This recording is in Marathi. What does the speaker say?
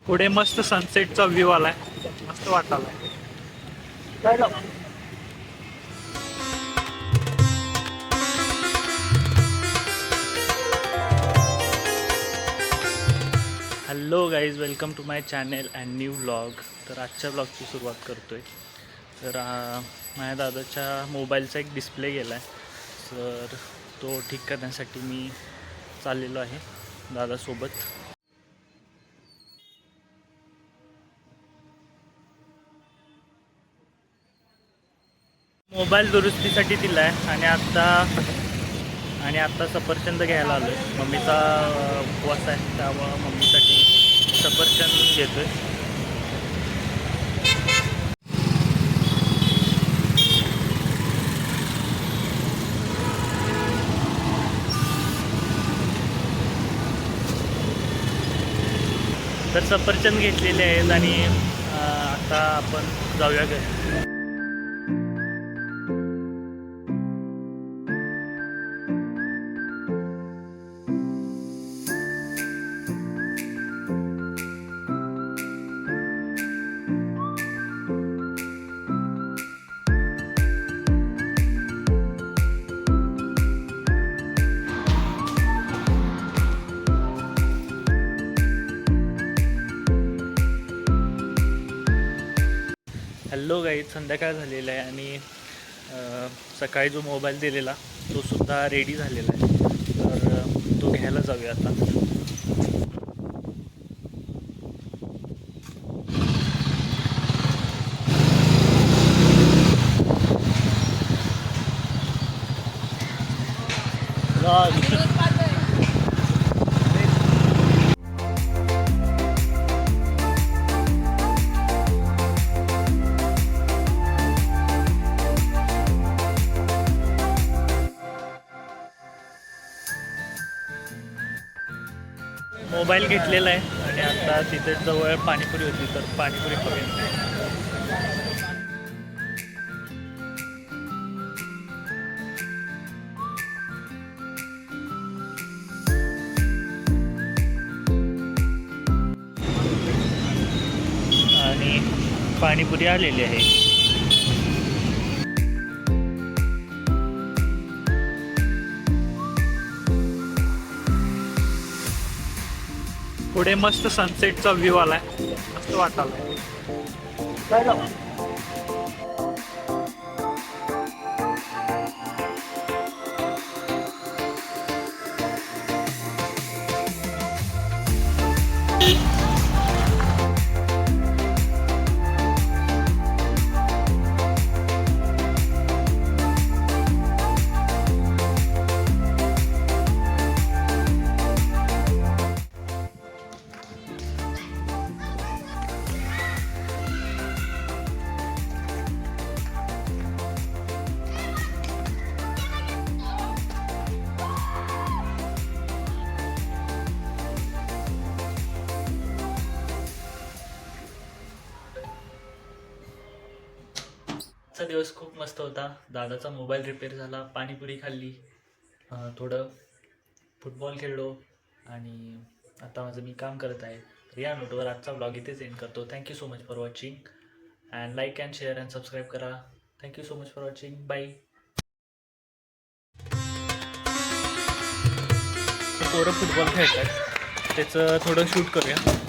पुढे मस्त सनसेटचा व्ह्यू आलाय, मस्त वाटायलाय. Hello guys, welcome to my channel and new vlog. तर आजच्या व्लॉगची सुरुवात करतो आहे. तर माझ्या दादाच्या मोबाईलचा एक डिस्प्ले गेला आहे, तर तो ठीक करण्यासाठी मी चाललेलो आहे दादासोबत. मोबाईल दुरुस्तीसाठी दिला आहे आणि आत्ता सफरचंद घ्यायला आलो आहे. मम्मीचा उपवास आहे, त्यामुळं मम्मीसाठी सफरचंद घेतो आहे. तर सफरचंद घेतलेले आहेत आणि आता आपण जाऊया घरी. हॅलो गाईज, संध्याकाळ झालेला आहे आणि सकाळी जो मोबाईल दिलेला तो सुद्धा रेडी झालेला आहे. तर तो घ्यायला जाऊया आता. मोबाईल घेतलेला आहे आणि आता तिथे जवळ पाणीपुरी होती, तर पाणीपुरी खाऊया. आणि पाणीपुरी आलेली आहे. पुढे मस्त सनसेटचा व्ह्यू आलाय, मस्त वाटायलाय. आजचा दिवस खूप मस्त होता. दादाचा मोबाईल रिपेअर झाला, पाणीपुरी खाल्ली, थोडं फुटबॉल खेळलो आणि आता माझं मी काम करत आहे. तर या नोटवर आजचा ब्लॉग इथेच एंड करतो. Thank you so much for watching and like and share and subscribe करा. Thank you so much for watching. Bye. पोरं फुटबॉल खेळतात, त्याचं थोडं शूट करूया.